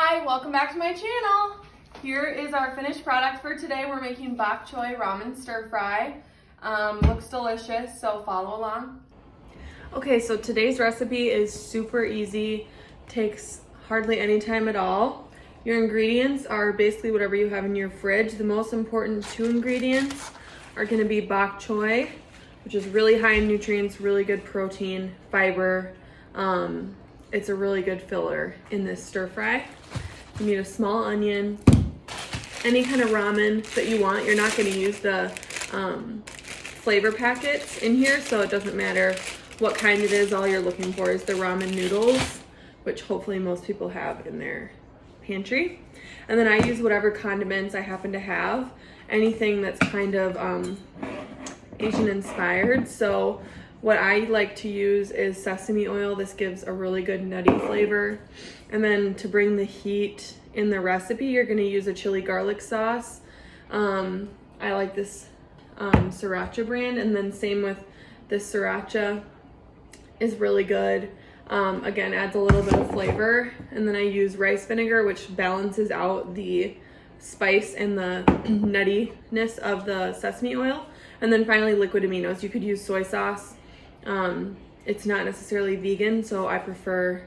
Hi, welcome back to my channel. Here is our finished product for today. We're making bok choy ramen stir fry. Looks delicious, so follow along. Okay, so today's recipe is super easy, takes hardly any time at all. Your ingredients are basically whatever you have in your fridge. The most important two ingredients are gonna be bok choy, which is really high in nutrients, really good protein, fiber. It's a really good filler in this stir fry. You need a small onion, any kind of ramen that you want. You're not gonna use the flavor packets in here, so it doesn't matter what kind it is. All you're looking for is the ramen noodles, which hopefully most people have in their pantry. And then I use whatever condiments I happen to have, anything that's kind of Asian inspired. So what I like to use is sesame oil. This gives a really good nutty flavor. And then to bring the heat in the recipe, you're gonna use a chili garlic sauce. I like this sriracha brand, and then same with this sriracha is really good. Again, adds a little bit of flavor. And then I use rice vinegar, which balances out the spice and the nuttiness of the sesame oil. And then finally, liquid aminos. You could use soy sauce. It's not necessarily vegan, so I prefer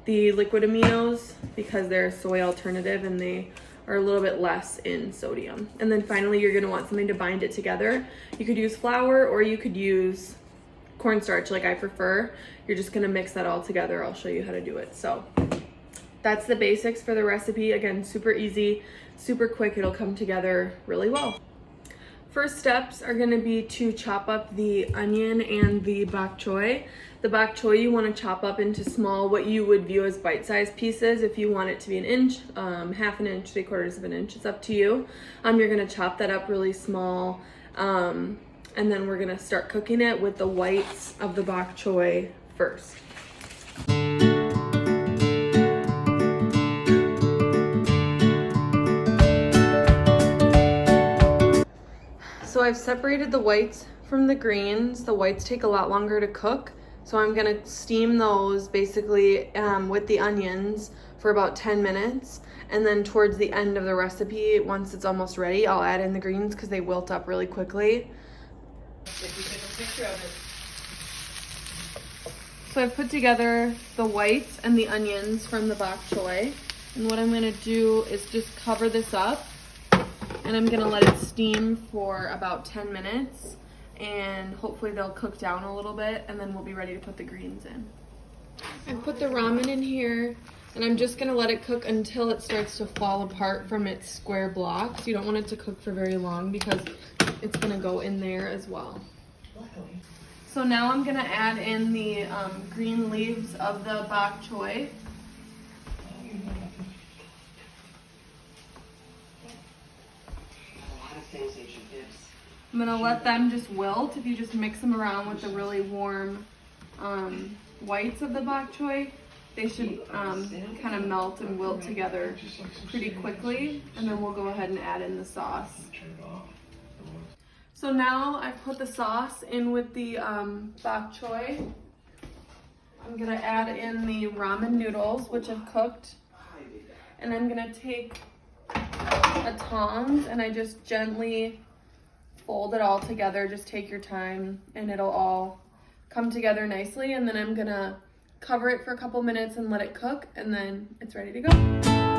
the liquid aminos because they're a soy alternative and they are a little bit less in sodium. And then finally, you're gonna want something to bind it together. You could use flour or you could use cornstarch, like I prefer. You're just gonna mix that all together. I'll show you how to do it. So that's the basics for the recipe. Again, super easy, super quick. It'll come together really well. First steps are gonna be to chop up the onion and the bok choy. The bok choy you wanna chop up into small, what you would view as bite-sized pieces. If you want it to be an inch, half an inch, 3/4 of an inch, it's up to you. You're gonna chop that up really small, and then we're gonna start cooking it with the whites of the bok choy first. So I've separated the whites from the greens. The whites take a lot longer to cook, so I'm gonna steam those basically with the onions for about 10 minutes. And then towards the end of the recipe, once it's almost ready, I'll add in the greens because they wilt up really quickly. So I've put together the whites and the onions from the bok choy. And what I'm gonna do is just cover this up, and I'm gonna let it steam for about 10 minutes, and hopefully they'll cook down a little bit, and then we'll be ready to put the greens in. I put the ramen in here, and I'm just gonna let it cook until it starts to fall apart from its square blocks. You don't want it to cook for very long because it's gonna go in there as well. So now I'm gonna add in the green leaves of the bok choy. I'm gonna let them just wilt. If you just mix them around with the really warm whites of the bok choy, they should kind of melt and wilt together pretty quickly. And then we'll go ahead and add in the sauce. So now I've put the sauce in with the bok choy. I'm gonna add in the ramen noodles, which I've cooked. And I'm gonna take a tongs and I just gently fold it all together. Just take your time and it'll all come together nicely. And then I'm gonna cover it for a couple minutes and let it cook, and then it's ready to go.